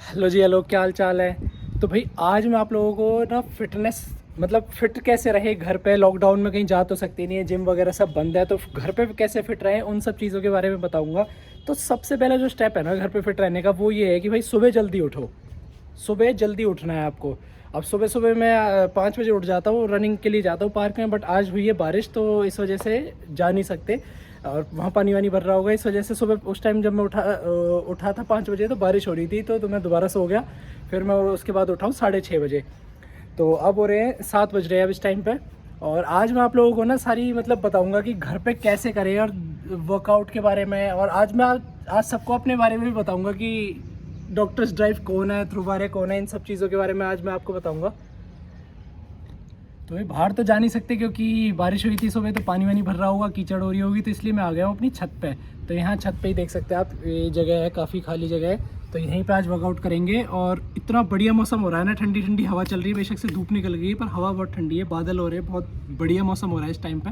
Hello जी, hello, क्या हाल चाल है। तो भाई आज मैं आप लोगों को ना फिटनेस मतलब फिट कैसे रहे घर पे। लॉकडाउन में कहीं जा तो सकती नहीं है, जिम वगैरह सब बंद है, तो घर पे कैसे फिट रहे उन सब चीज़ों के बारे में बताऊंगा। तो सबसे पहला जो स्टेप है ना घर पे फिट रहने का, वो ये है कि भाई सुबह जल्दी उठो। सुबह जल्दी उठना है आपको। अब सुबह सुबह मैं 5 बजे उठ जाता हूँ, रनिंग के लिए जाता हूँ पार्क में, बट आज हुई है बारिश तो इस वजह से जा नहीं सकते। और वहाँ पानी वानी भर रहा होगा, इस वजह से सुबह उस टाइम जब मैं उठा था 5 बजे, तो बारिश हो रही थी, तो मैं दोबारा सो गया। फिर मैं उसके बाद उठाऊँ 6:30 बजे। तो अब हो रहे हैं 7 बज रहे हैं अब इस टाइम पे। और आज मैं आप लोगों को ना सारी मतलब बताऊंगा कि घर पे कैसे करें, और वर्कआउट के बारे में। और आज सबको अपने बारे में भी बताऊंगा कि डॉक्टर्स ड्राइव कौन है, ध्रुवारे कौन है, इन सब चीज़ों के बारे में आज मैं आपको बताऊंगा। तो ये बाहर तो जा नहीं सकते क्योंकि बारिश हुई थी सुबह, तो पानी वानी भर रहा होगा, कीचड़ हो रही होगी, तो इसलिए मैं आ गया हूँ अपनी छत पे। तो यहाँ छत पे ही देख सकते हैं आप, ये जगह है, काफ़ी खाली जगह है। तो यहीं पे आज वर्कआउट करेंगे। और इतना बढ़िया मौसम हो रहा है ना, ठंडी ठंडी हवा चल रही है। बेशक से धूप निकल गई है पर हवा बहुत ठंडी है, बादल हो रहे हैं, बहुत बढ़िया मौसम हो रहा है इस टाइम पे।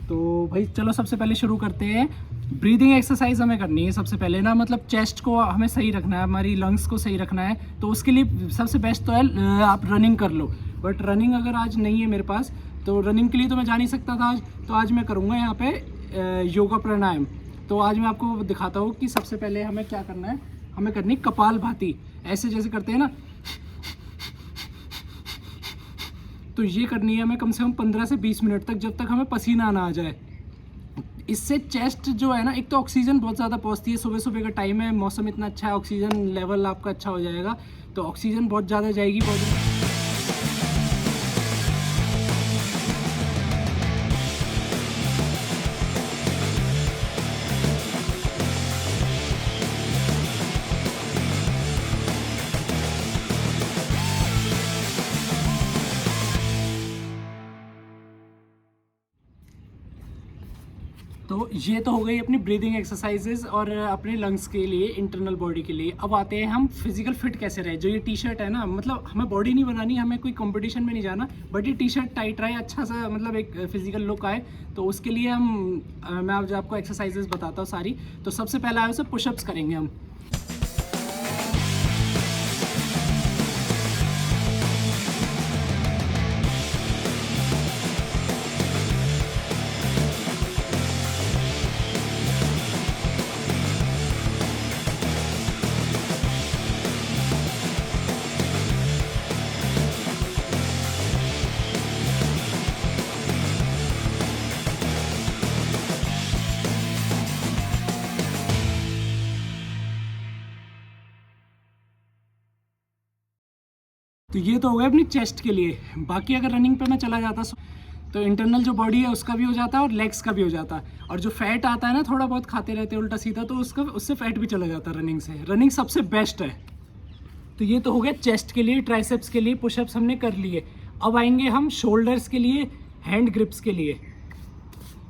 तो भाई चलो सबसे पहले शुरू करते हैं। ब्रीदिंग एक्सरसाइज हमें करनी है सबसे पहले ना, मतलब चेस्ट को हमें सही रखना है, हमारी लंग्स को सही रखना है। तो उसके लिए सबसे बेस्ट तो है आप रनिंग कर लो। बट रनिंग अगर आज नहीं है मेरे पास, तो रनिंग के लिए तो मैं जा नहीं सकता था आज, तो आज मैं करूँगा यहाँ पे योगा प्राणायाम। तो आज मैं आपको दिखाता हूँ कि सबसे पहले हमें क्या करना है। हमें करनी कपाल भाती, ऐसे जैसे करते हैं ना, तो ये करनी है हमें कम से कम 15 से 20 मिनट तक, जब तक हमें पसीना ना आ जाए। इससे चेस्ट जो है ना, एक तो ऑक्सीजन बहुत ज़्यादा पहुंचती है, सुबह सुबह का टाइम है, मौसम इतना अच्छा है, ऑक्सीजन लेवल आपका अच्छा हो जाएगा। तो ऑक्सीजन बहुत ज़्यादा जाएगी बॉडी में। तो ये तो हो गई अपनी ब्रीदिंग एक्सरसाइजेज और अपने लंग्स के लिए, इंटरनल बॉडी के लिए। अब आते हैं हम फिजिकल फिट कैसे रहे। जो ये टी शर्ट है ना, मतलब हमें बॉडी नहीं बनानी, हमें कोई कंपटीशन में नहीं जाना, बट ये टी शर्ट टाइट रहे, अच्छा सा मतलब एक फिजिकल लुक आए। तो उसके लिए मैं आज आपको एक्सरसाइजेज बताता हूँ सारी। तो सबसे पहला है उसे पुशअप्स करेंगे हम। तो ये तो हो गया अपनी चेस्ट के लिए। बाकी अगर रनिंग पे मैं चला जाता तो इंटरनल जो बॉडी है उसका भी हो जाता है और लेग्स का भी हो जाता है। और जो फैट आता है ना, थोड़ा बहुत खाते रहते हैं उल्टा सीधा, तो उससे फैट भी चला जाता है रनिंग से। रनिंग सबसे बेस्ट है। तो ये तो हो गया चेस्ट के लिए, ट्राइसेप्स के लिए पुशअप्स हमने कर लिए। अब आएंगे हम शोल्डर्स के लिए, हैंड ग्रिप्स के लिए।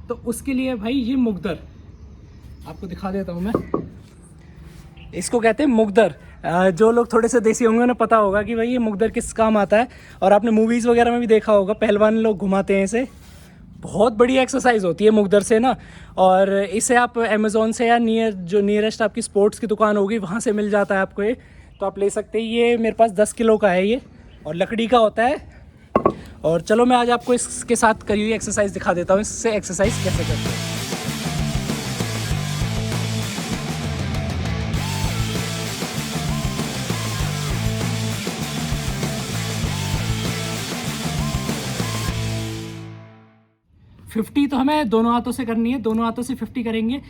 तो उसके लिए भाई ये मुगदर आपको दिखा देता हूँ मैं। इसको कहते हैं मुगदर। जो लोग थोड़े से देसी होंगे उन्हें पता होगा कि भाई ये मुगदर किस काम आता है। और आपने मूवीज़ वगैरह में भी देखा होगा, पहलवान लोग घुमाते हैं इसे। बहुत बड़ी एक्सरसाइज होती है मुगदर से ना। और इसे आप अमेज़ोन से या जो नियरेस्ट आपकी स्पोर्ट्स की दुकान होगी वहाँ से मिल जाता है आपको ये। तो आप ले सकते हैं। ये मेरे पास 10 किलो का है ये, और लकड़ी का होता है। और चलो मैं आज आपको इसके साथ करी हुई एक्सरसाइज दिखा देता हूँ, इससे एक्सरसाइज कैसे करते हैं। 50 तो हमें दोनों हाथों से करनी है, दोनों हाथों से 50 करेंगे।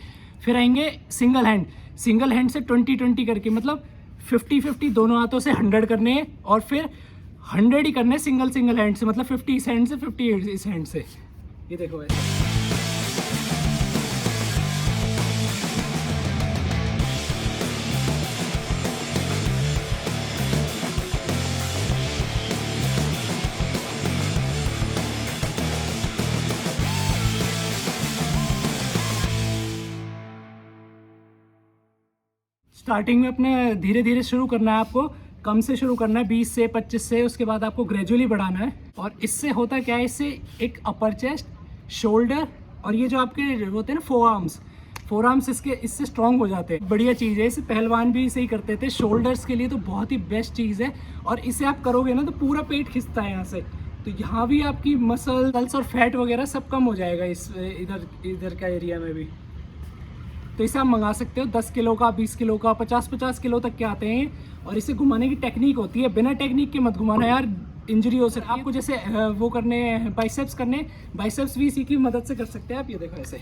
फिर आएंगे सिंगल हैंड। सिंगल हैंड से 20-20 करके, मतलब 50-50 दोनों हाथों से 100 करने हैं। और फिर 100 ही करने सिंगल सिंगल हैंड से, मतलब 50 इस हैंड से, 50 इस हैंड से। ये देखो ऐसे। स्टार्टिंग में अपने धीरे धीरे शुरू करना है आपको, कम से शुरू करना है, 20 से 25 से। उसके बाद आपको ग्रेजुअली बढ़ाना है। और इससे होता क्या है, इससे एक अपर चेस्ट, शोल्डर, और ये जो आपके होते हैं ना फोर फोर आर्म्स इससे स्ट्रांग हो जाते हैं। बढ़िया चीज़ है, इसे पहलवान भी इसे ही करते थे। शोल्डर्स के लिए तो बहुत ही बेस्ट चीज़ है, और इसे आप करोगे ना तो पूरा पेट खिंचता है यहाँ से, तो यहाँ भी आपकी मसल्स और फैट वगैरह सब कम हो जाएगा इस इधर का एरिया में भी। तो इसे आप मंगा सकते हो 10 किलो का, 20 किलो का, 50-50 किलो तक के आते हैं। और इसे घुमाने की टेक्निक होती है, बिना टेक्निक के मत घुमाना यार, इंजरी हो सकती है आपको। जैसे वो करने बाइसेप्स करने, बाइसेप्स भी इसी की मदद से कर सकते हैं आप। ये देखो ऐसे।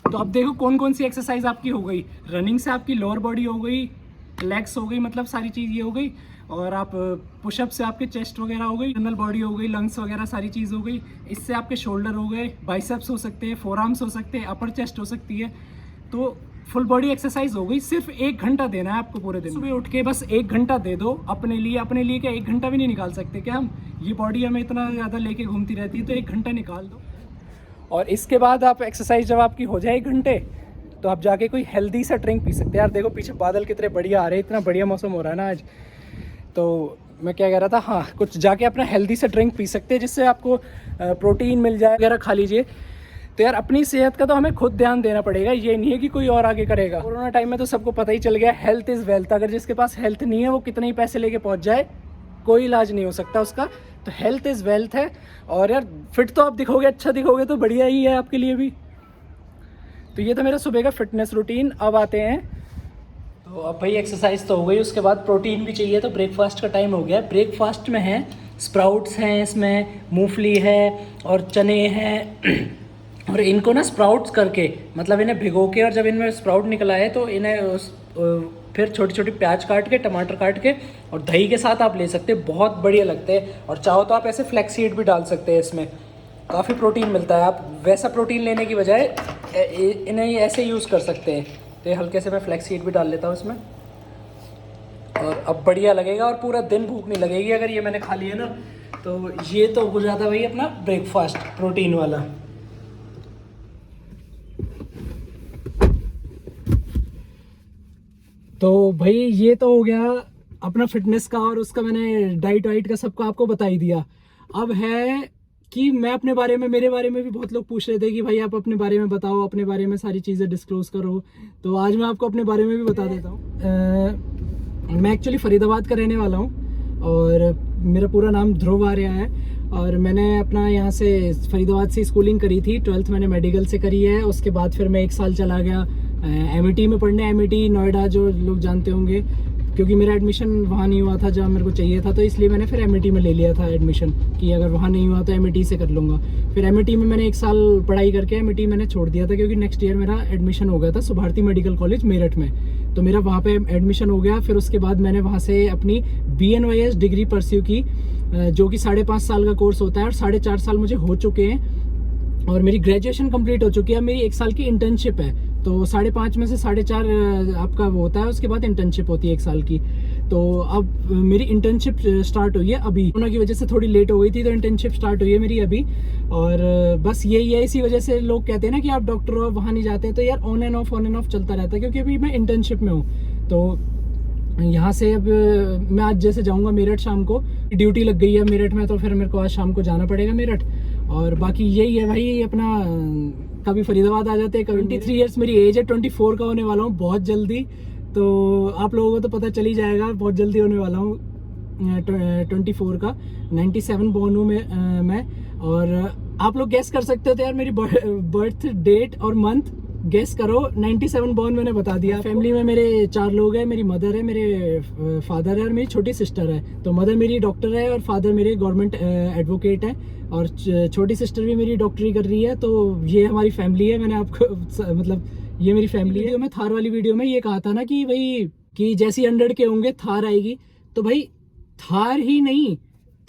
तो अब देखो कौन कौन सी एक्सरसाइज आपकी हो गई। रनिंग से आपकी लोअर बॉडी हो गई, लेग्स हो गई, मतलब सारी चीज़ ये हो गई। और आप पुशअप से आपके चेस्ट वगैरह हो गई, इंटरनल बॉडी हो गई, लंग्स वगैरह सारी चीज़ हो गई। इससे आपके शोल्डर हो गए, बाइसेप्स हो सकते हैं, फोर आर्म्स हो सकते हैं, अपर चेस्ट हो सकती है। तो फुल बॉडी एक्सरसाइज हो गई। सिर्फ 1 घंटा देना है आपको पूरे दिन। सुबह उठ के बस 1 घंटा दे दो अपने लिए। अपने लिए क्या 1 घंटा भी नहीं निकाल सकते क्या हम? ये बॉडी हमें इतना ज़्यादा लेके घूमती रहती है, तो 1 घंटा निकाल दो। और इसके बाद आप एक्सरसाइज जब आपकी हो जाए 1 घंटे, तो आप जाके कोई हेल्दी सा ड्रिंक पी सकते हैं। यार देखो पीछे बादल कितने बढ़िया आ रहे हैं, इतना बढ़िया मौसम हो रहा है ना आज। तो मैं क्या कह रहा था, हाँ, कुछ जाके अपना हेल्दी सा ड्रिंक पी सकते हैं जिससे आपको प्रोटीन मिल जाए वगैरह, खा लीजिए। तो यार अपनी सेहत का तो हमें खुद ध्यान देना पड़ेगा, ये नहीं है कि कोई और आगे करेगा। कोरोना टाइम में तो सबको पता ही चल गया, हेल्थ इज़ वेल्थ। अगर जिसके पास हेल्थ नहीं है वो कितने ही पैसे लेके पहुंच जाए, कोई इलाज नहीं हो सकता उसका। तो हेल्थ इज़ वेल्थ है। और यार फिट तो आप दिखोगे, अच्छा दिखोगे तो बढ़िया ही है आपके लिए भी। तो ये था मेरा सुबह का फिटनेस रूटीन। अब आते हैं, तो अब भाई एक्सरसाइज तो हो गई, उसके बाद प्रोटीन भी चाहिए, तो ब्रेकफास्ट का टाइम हो गया। ब्रेकफास्ट में है स्प्राउट्स हैं, इसमें मूंगफली है और चने हैं। और इनको ना स्प्राउट्स करके, मतलब इन्हें भिगो के, और जब इनमें स्प्राउट निकल आए तो इन्हें फिर छोटी छोटी प्याज काट के, टमाटर काट के और दही के साथ आप ले सकते हैं, बहुत बढ़िया लगते हैं। और चाहो तो आप ऐसे फ्लैक्स सीड भी डाल सकते हैं, इसमें काफ़ी प्रोटीन मिलता है। आप वैसा प्रोटीन लेने की बजाय इन्हें ऐसे यूज़ कर सकते हैं। तो ये हल्के से मैं फ्लैक्स सीड भी डाल लेता हूँ इसमें, और अब बढ़िया लगेगा और पूरा दिन भूख नहीं लगेगी अगर ये मैंने खा लिया ना। तो ये तो हो जाता भाई अपना ब्रेकफास्ट प्रोटीन वाला। तो भाई ये तो हो गया अपना फिटनेस का, और उसका मैंने डाइट वाइट का सबका आपको बता ही दिया। अब है कि मैं अपने बारे में, मेरे बारे में भी बहुत लोग पूछ रहे थे कि भाई आप अपने बारे में बताओ, अपने बारे में सारी चीज़ें डिस्क्लोज करो। तो आज मैं आपको अपने बारे में भी बता देता हूँ। मैं एक्चुअली फरीदाबाद का रहने वाला हूँ, और मेरा पूरा नाम ध्रुव आर्या है। और मैंने अपना यहाँ से फरीदाबाद से स्कूलिंग करी थी, 12th मैंने मेडिकल से करी है। उसके बाद फिर मैं 1 साल चला गया एमिटी में पढ़ने, एमिटी नोएडा, जो लोग जानते होंगे, क्योंकि मेरा एडमिशन वहाँ नहीं हुआ था जहाँ मेरे को चाहिए था, तो इसलिए मैंने फिर एमिटी में ले लिया था एडमिशन, कि अगर वहाँ नहीं हुआ तो एमिटी से कर लूँगा। फिर एमिटी में मैंने 1 साल पढ़ाई करके एमिटी मैंने छोड़ दिया था, क्योंकि नेक्स्ट ईयर मेरा एडमिशन हो गया था सुभारती मेडिकल कॉलेज मेरठ में, तो मेरा वहाँ पे एडमिशन हो गया। फिर उसके बाद मैंने वहाँ से अपनी BNYS डिग्री परस्यू की, जो कि 5.5 साल का कोर्स होता है, और 4.5 साल मुझे हो चुके हैं, और मेरी ग्रेजुएशन कंप्लीट हो चुकी है। मेरी 1 साल की इंटर्नशिप है, तो 5.5 में से 4.5 आपका वो होता है, उसके बाद इंटर्नशिप होती है 1 साल की। तो अब मेरी इंटर्नशिप स्टार्ट हुई है अभी, कोरोना की वजह से थोड़ी लेट हो गई थी, तो इंटर्नशिप स्टार्ट हुई है मेरी अभी। और बस यही है, इसी वजह से लोग कहते हैं ना कि आप डॉक्टर हो, वहाँ नहीं जाते। तो यार ऑन एंड ऑफ चलता रहता है, क्योंकि अभी मैं इंटर्नशिप में हूँ। तो यहाँ से अब मैं आज जैसे जाऊँगा मेरठ, शाम को ड्यूटी लग गई है मेरठ में, तो फिर मेरे को आज शाम को जाना पड़ेगा मेरठ। और बाकी यही है भाई अपना, कभी फरीदाबाद आ जाते हैं। 23 ईयर्स मेरी एज है, 24 का होने वाला हूँ बहुत जल्दी। तो आप लोगों को तो पता चल ही जाएगा, बहुत जल्दी होने वाला हूँ 24 का। 97 बॉर्न हूँ मैं। और आप लोग गैस कर सकते हो तो यार मेरी बर्थ डेट और मंथ गेस करो। 97 बॉर्न मैंने बता दिया। फैमिली में मेरे 4 लोग हैं, मेरी मदर है, मेरे फादर है और मेरी छोटी सिस्टर है। तो मदर मेरी डॉक्टर है और फादर मेरे गवर्नमेंट एडवोकेट है, और छोटी सिस्टर भी मेरी डॉक्टरी कर रही है। तो ये हमारी फैमिली है। मैंने आपको मतलब ये मेरी फैमिली है। मैं थार वाली वीडियो में ये कहा था ना कि भाई कि जैसी 100 के होंगे थार आएगी, तो भाई थार ही नहीं,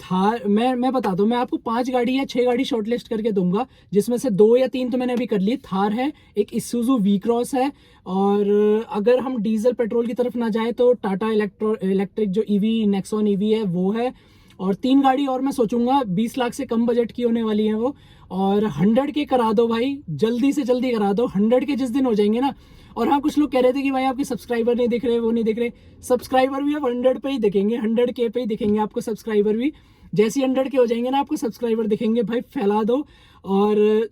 थार मैं बताता हूँ। मैं आपको 5 गाड़ी या 6 गाड़ी शॉर्टलिस्ट करके दूंगा, जिसमें से 2 या 3 तो मैंने अभी कर ली। थार है, एक इसूजू वी क्रॉस है, और अगर हम डीजल पेट्रोल की तरफ ना जाए तो टाटा इलेक्ट्रिक जो ईवी नेक्सॉन ईवी है वो है, और 3 गाड़ी और मैं सोचूंगा 20 लाख से कम बजट की होने वाली है वो, और 100 के करा दो भाई, जल्दी से जल्दी करा दो। 100 के जिस दिन हो जाएंगे ना, और हाँ कुछ लोग कह रहे थे कि भाई आपके सब्सक्राइबर नहीं दिख रहे, वो नहीं दिख रहे, सब्सक्राइबर भी अब 100 पे ही दिखेंगे, 100 के पे ही दिखेंगे आपको सब्सक्राइबर भी। जैसे 100 के हो जाएंगे ना, आपको सब्सक्राइबर दिखेंगे। भाई फैला दो, और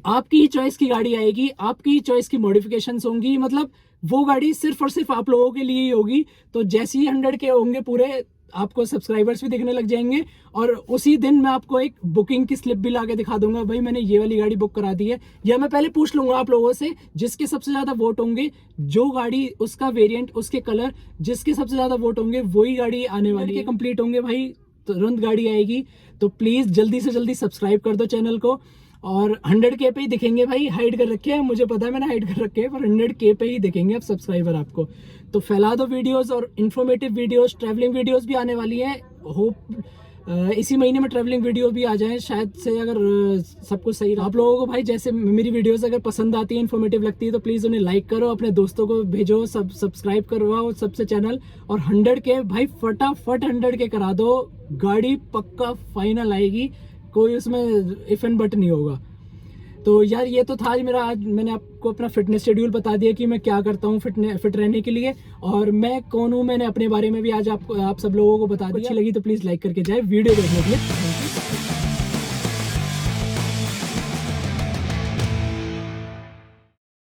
आपकी ही चॉइस की गाड़ी आएगी, आपकी ही चॉइस की मॉडिफिकेशंस होंगी, मतलब वो गाड़ी सिर्फ और सिर्फ आप लोगों के लिए ही होगी। तो जैसे ही 100 के होंगे पूरे, आपको सब्सक्राइबर्स भी दिखने लग जाएंगे, और उसी दिन मैं आपको एक बुकिंग की स्लिप भी ला के दिखा दूंगा, भाई मैंने ये वाली गाड़ी बुक करा दी है। या मैं पहले पूछ लूंगा आप लोगों से, जिसके सबसे ज्यादा वोट होंगे, जो गाड़ी उसका वेरिएंट, उसके कलर, जिसके सबसे ज्यादा वोट होंगे वही गाड़ी आने वाली है। कंप्लीट होंगे भाई, तुरंत गाड़ी आएगी। तो प्लीज जल्दी से जल्दी सब्सक्राइब कर दो चैनल को, और 100 के पे ही दिखेंगे भाई। हाइड कर रखे हैं, मुझे पता है मैंने हाइड कर रखे हैं, पर 100 के पे ही दिखेंगे अब सब्सक्राइबर आपको। तो फैला दो वीडियोस, और इन्फॉर्मेटिव वीडियोस, ट्रैवलिंग वीडियोस भी आने वाली है। होप इसी महीने में ट्रैवलिंग वीडियो भी आ जाए शायद से, अगर सब कुछ सही रहा। आप लोगों को भाई जैसे मेरी वीडियोस अगर पसंद आती है, इन्फॉर्मेटिव लगती है, तो प्लीज़ उन्हें लाइक करो, अपने दोस्तों को भेजो, सब्सक्राइब करवाओ सबसे चैनल। और 100 के भाई फटाफट 100 के करा दो, गाड़ी पक्का फाइनल आएगी, कोई उसमें इफ एंड बट नहीं होगा। तो यार ये तो था आज मेरा, आज मैंने आपको अपना फिटनेस शेड्यूल बता दिया कि मैं क्या करता हूँ फिट रहने के लिए, और मैं कौन हूँ, मैंने अपने बारे में भी आज आप सब लोगों को बता दिया। अच्छी लगी तो प्लीज़ लाइक करके जाए, वीडियो देखने के लिए